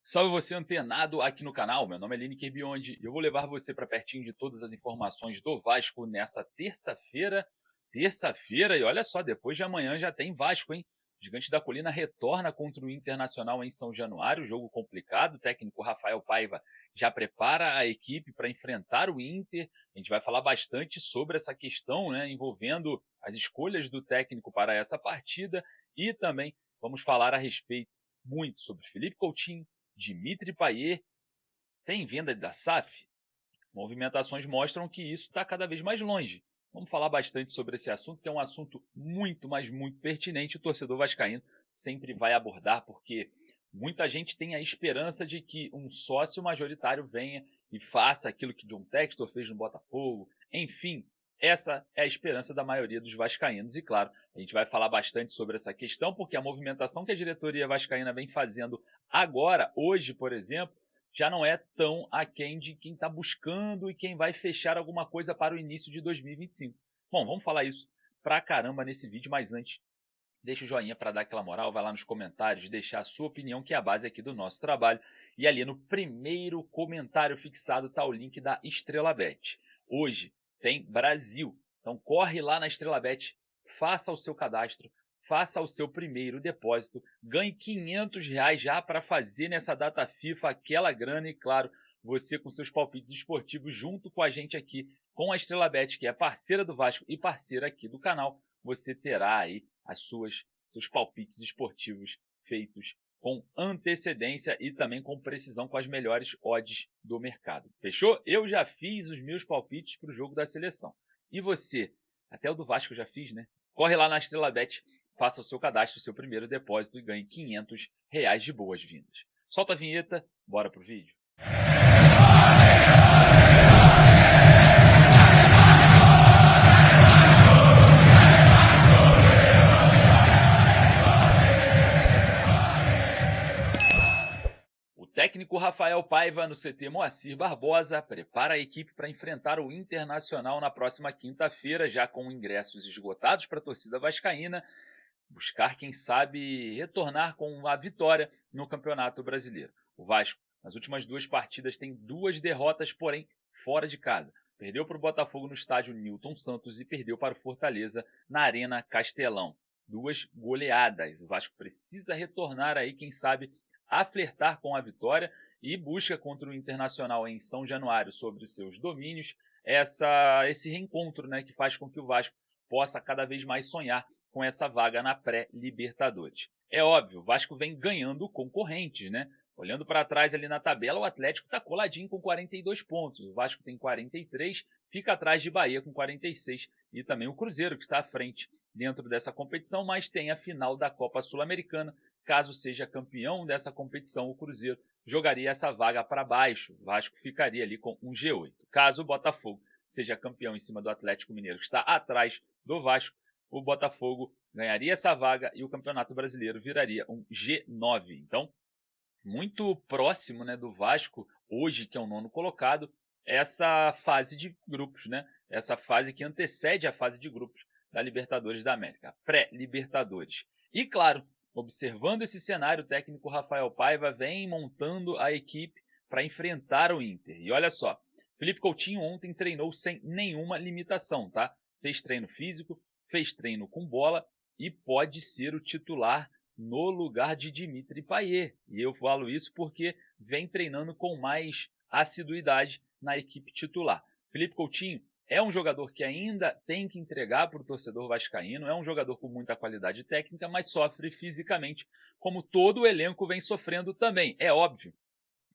Salve você antenado aqui no canal, meu nome é Lineker Biondi e eu vou levar você para pertinho de todas as informações do Vasco nessa terça-feira. E olha só, depois de amanhã já tem Vasco, hein? O Gigante da Colina retorna contra o Internacional em São Januário, jogo complicado. O técnico Rafael Paiva já prepara a equipe para enfrentar o Inter. A gente vai falar bastante sobre essa questão, né, envolvendo as escolhas do técnico para essa partida e também vamos falar a respeito muito sobre Felipe Coutinho, Dimitri Payet, tem venda da SAF? Movimentações mostram que isso está cada vez mais longe. Vamos falar bastante sobre esse assunto, que é um assunto muito, mas muito pertinente. O torcedor vascaíno sempre vai abordar, porque muita gente tem a esperança de que um sócio majoritário venha e faça aquilo que John Textor fez no Botafogo. Enfim, essa é a esperança da maioria dos vascaínos. E claro, a gente vai falar bastante sobre essa questão, porque a movimentação que a diretoria vascaína vem fazendo agora, hoje, por exemplo, já não é tão aquém de quem está buscando e quem vai fechar alguma coisa para o início de 2025. Bom, vamos falar isso pra caramba nesse vídeo, mas antes, deixa o joinha para dar aquela moral, vai lá nos comentários, deixar a sua opinião, que é a base aqui do nosso trabalho. E ali no primeiro comentário fixado está o link da Estrela Bet. Hoje tem Brasil, então corre lá na Estrela Bet, faça o seu cadastro, faça o seu primeiro depósito, ganhe R$ 500 já para fazer nessa data FIFA aquela grana e, claro, você com seus palpites esportivos junto com a gente aqui, com a Estrela Bet, que é parceira do Vasco e parceira aqui do canal, você terá aí seus palpites esportivos feitos com antecedência e também com precisão, com as melhores odds do mercado. Fechou? Eu já fiz os meus palpites para o jogo da seleção. E você? Até o do Vasco eu já fiz, né? Corre lá na Estrela Bet, faça o seu cadastro, o seu primeiro depósito e ganhe R$ 500 de boas-vindas. Solta a vinheta, bora pro vídeo. O técnico Rafael Paiva, no CT Moacir Barbosa, prepara a equipe para enfrentar o Internacional na próxima quinta-feira, já com ingressos esgotados para a torcida vascaína, buscar, quem sabe, retornar com a vitória no Campeonato Brasileiro. O Vasco, nas últimas duas partidas, tem 2 derrotas, porém fora de casa. Perdeu para o Botafogo no estádio Newton Santos e perdeu para o Fortaleza na Arena Castelão. 2 goleadas. O Vasco precisa retornar aí, quem sabe, a flertar com a vitória e busca contra o Internacional em São Januário sobre os seus domínios esse reencontro, né, que faz com que o Vasco possa cada vez mais sonhar com essa vaga na pré-Libertadores. É óbvio, o Vasco vem ganhando concorrentes, né? Olhando para trás ali na tabela, o Atlético está coladinho com 42 pontos, o Vasco tem 43, fica atrás de Bahia com 46 e também o Cruzeiro, que está à frente dentro dessa competição, mas tem a final da Copa Sul-Americana. Caso seja campeão dessa competição, o Cruzeiro jogaria essa vaga para baixo. O Vasco ficaria ali com um G8. Caso o Botafogo seja campeão em cima do Atlético Mineiro, que está atrás do Vasco, o Botafogo ganharia essa vaga e o Campeonato Brasileiro viraria um G9. Então, muito próximo, né, do Vasco, hoje, que é o 9º colocado, essa fase de grupos, né? Essa fase que antecede a fase de grupos da Libertadores da América, pré-Libertadores. E, claro, observando esse cenário, o técnico Rafael Paiva vem montando a equipe para enfrentar o Inter. E olha só, Felipe Coutinho ontem treinou sem nenhuma limitação, tá? Fez treino físico, fez treino com bola e pode ser o titular no lugar de Dimitri Payet. E eu falo isso porque vem treinando com mais assiduidade na equipe titular. Felipe Coutinho é um jogador que ainda tem que entregar para o torcedor vascaíno, é um jogador com muita qualidade técnica, mas sofre fisicamente, como todo o elenco vem sofrendo também. É óbvio,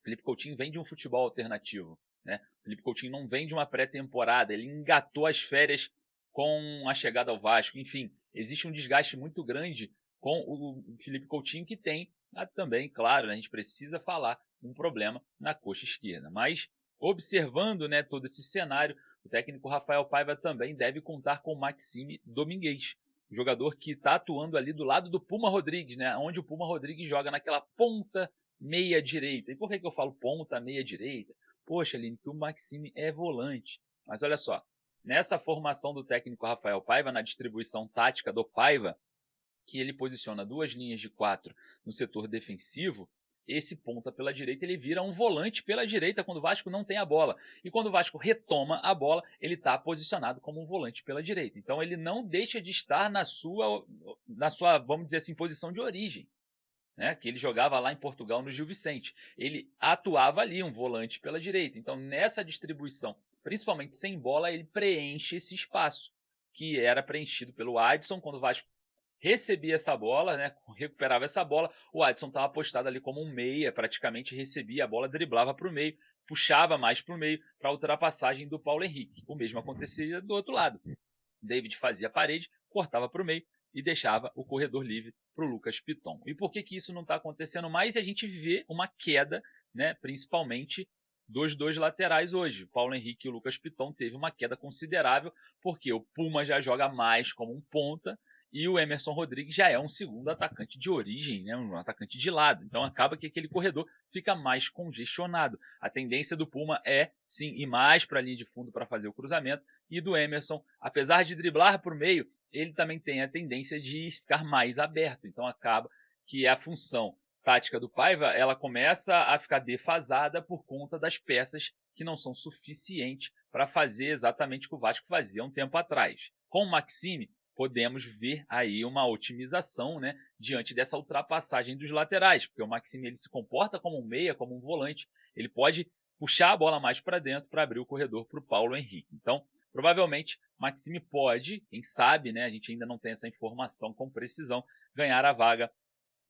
Felipe Coutinho vem de um futebol alternativo, né? Felipe Coutinho não vem de uma pré-temporada, ele engatou as férias com a chegada ao Vasco. Enfim, existe um desgaste muito grande com o Felipe Coutinho, que tem também, claro, a gente precisa falar, um problema na coxa esquerda. Mas, observando, né, todo esse cenário, o técnico Rafael Paiva também deve contar com Maxime Domingues, jogador que está atuando ali do lado do Puma Rodrigues, né, onde o Puma Rodrigues joga naquela ponta meia-direita. E por que eu falo ponta meia-direita? Poxa, Aline, que o Maxime é volante. Mas olha só, nessa formação do técnico Rafael Paiva, na distribuição tática do Paiva, que ele posiciona 2 linhas de 4 no setor defensivo, esse ponta pela direita ele vira um volante pela direita quando o Vasco não tem a bola. E quando o Vasco retoma a bola, ele está posicionado como um volante pela direita. Então ele não deixa de estar na sua, vamos dizer assim, posição de origem, né? Que ele jogava lá em Portugal no Gil Vicente. Ele atuava ali, um volante pela direita. Então nessa distribuição, principalmente sem bola, ele preenche esse espaço que era preenchido pelo Adson quando o Vasco recebia essa bola, né, recuperava essa bola, o Adson estava postado ali como um meia, praticamente recebia a bola, driblava para o meio, puxava mais para o meio para a ultrapassagem do Paulo Henrique. O mesmo acontecia do outro lado. David fazia a parede, cortava para o meio e deixava o corredor livre para o Lucas Piton. E por que isso não está acontecendo mais? E a gente vê uma queda, né, principalmente dos dois laterais hoje. O Paulo Henrique e o Lucas Piton teve uma queda considerável, porque o Puma já joga mais como um ponta, e o Emerson Rodrigues já é um segundo atacante de origem, né, um atacante de lado. Então acaba que aquele corredor fica mais congestionado. A tendência do Puma é, sim, ir mais para a linha de fundo para fazer o cruzamento. E do Emerson, apesar de driblar por meio, ele também tem a tendência de ficar mais aberto. Então acaba que a função tática do Paiva ela começa a ficar defasada por conta das peças que não são suficientes para fazer exatamente o que o Vasco fazia um tempo atrás. Com o Maxime, podemos ver aí uma otimização, né, diante dessa ultrapassagem dos laterais, porque o Maxime ele se comporta como um meia, como um volante, ele pode puxar a bola mais para dentro para abrir o corredor para o Paulo Henrique. Então, provavelmente, Maxime pode, quem sabe, né, a gente ainda não tem essa informação com precisão, ganhar a vaga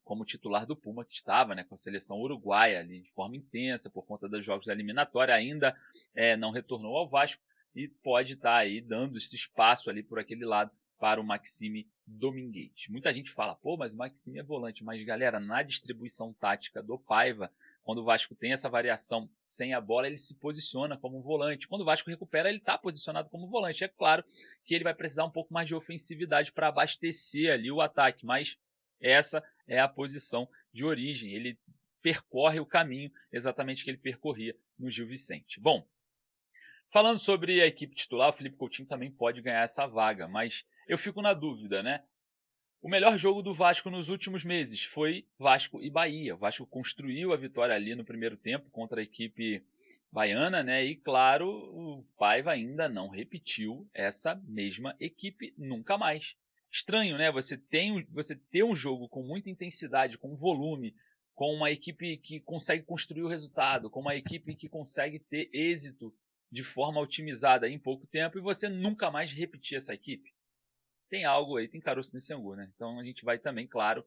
como titular do Puma, que estava, né, com a seleção uruguaia ali de forma intensa por conta dos jogos da eliminatória, ainda não retornou ao Vasco e pode estar aí dando esse espaço ali por aquele lado para o Maxime Domingues. Muita gente fala, pô, mas o Maxime é volante. Mas, galera, na distribuição tática do Paiva, quando o Vasco tem essa variação sem a bola, ele se posiciona como um volante. Quando o Vasco recupera, ele está posicionado como volante. É claro que ele vai precisar um pouco mais de ofensividade para abastecer ali o ataque, mas essa é a posição de origem. Ele percorre o caminho exatamente que ele percorria no Gil Vicente. Bom, falando sobre a equipe titular, o Felipe Coutinho também pode ganhar essa vaga, mas eu fico na dúvida, né? O melhor jogo do Vasco nos últimos meses foi Vasco e Bahia. O Vasco construiu a vitória ali no primeiro tempo contra a equipe baiana, né? E claro, o Paiva ainda não repetiu essa mesma equipe nunca mais. Estranho, né? Você ter um jogo com muita intensidade, com volume, com uma equipe que consegue construir o resultado, com uma equipe que consegue ter êxito de forma otimizada em pouco tempo e você nunca mais repetir essa equipe. Tem algo aí, tem caroço nesse angu, né? Então a gente vai também, claro,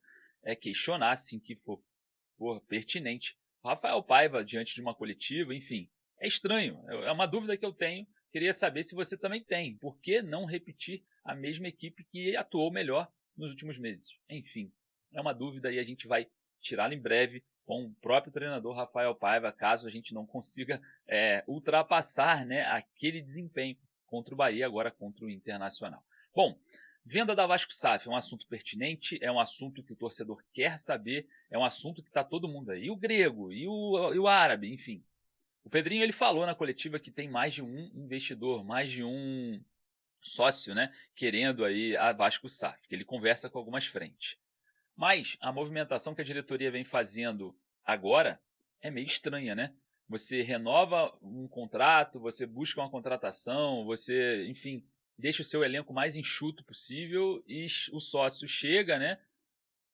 questionar assim que for pertinente. O Rafael Paiva, diante de uma coletiva, enfim, é estranho. É uma dúvida que eu tenho. Queria saber se você também tem. Por que não repetir a mesma equipe que atuou melhor nos últimos meses? Enfim, é uma dúvida e a gente vai tirá-la em breve com o próprio treinador Rafael Paiva, caso a gente não consiga ultrapassar, né, aquele desempenho contra o Bahia, agora contra o Internacional. Bom, venda da Vasco SAF é um assunto pertinente, é um assunto que o torcedor quer saber, é um assunto que está todo mundo aí. E o grego, e o árabe, enfim. O Pedrinho ele falou na coletiva que tem mais de um investidor, mais de um sócio, né, querendo aí a Vasco SAF, que ele conversa com algumas frentes. Mas a movimentação que a diretoria vem fazendo agora é meio estranha, né? Você renova um contrato, você busca uma contratação, você, enfim, deixa o seu elenco mais enxuto possível e o sócio chega, né,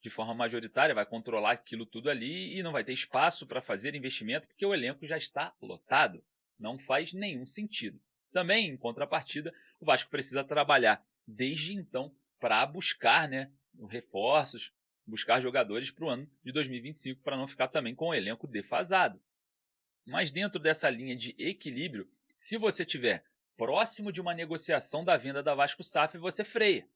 de forma majoritária, vai controlar aquilo tudo ali e não vai ter espaço para fazer investimento porque o elenco já está lotado. Não faz nenhum sentido. Também, em contrapartida, o Vasco precisa trabalhar desde então para buscar, né, reforços, buscar jogadores para o ano de 2025 para não ficar também com o elenco defasado. Mas dentro dessa linha de equilíbrio, se você tiver próximo de uma negociação da venda da Vasco SAF, você freia.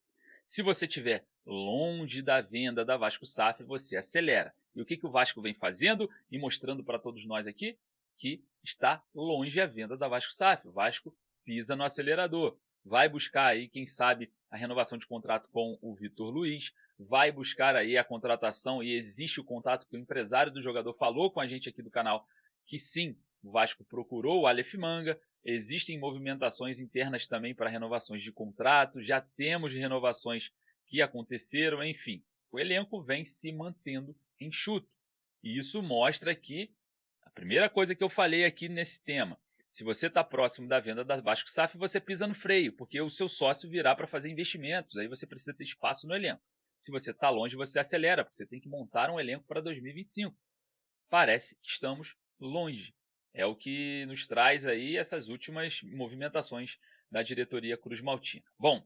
Se você estiver longe da venda da Vasco SAF, você acelera. E o que o Vasco vem fazendo e mostrando para todos nós aqui? Que está longe a venda da Vasco SAF. O Vasco pisa no acelerador. Vai buscar aí, quem sabe, a renovação de contrato com o Vitor Luiz. Vai buscar aí a contratação e existe o contato que o empresário do jogador falou com a gente aqui do canal que sim, o Vasco procurou o Aleph Manga. Existem movimentações internas também para renovações de contrato, já temos renovações que aconteceram, enfim. O elenco vem se mantendo enxuto. E isso mostra que a primeira coisa que eu falei aqui nesse tema, se você está próximo da venda da Vasco SAF, você pisa no freio, porque o seu sócio virá para fazer investimentos, aí você precisa ter espaço no elenco. Se você está longe, você acelera, porque você tem que montar um elenco para 2025. Parece que estamos longe. É o que nos traz aí essas últimas movimentações da diretoria Cruz Maltina. Bom,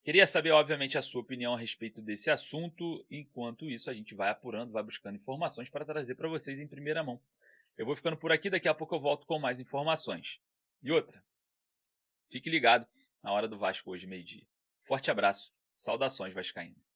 queria saber, obviamente, a sua opinião a respeito desse assunto. Enquanto isso, a gente vai apurando, vai buscando informações para trazer para vocês em primeira mão. Eu vou ficando por aqui, daqui a pouco eu volto com mais informações. E outra, fique ligado na hora do Vasco hoje, meio-dia. Forte abraço, saudações vascaínas.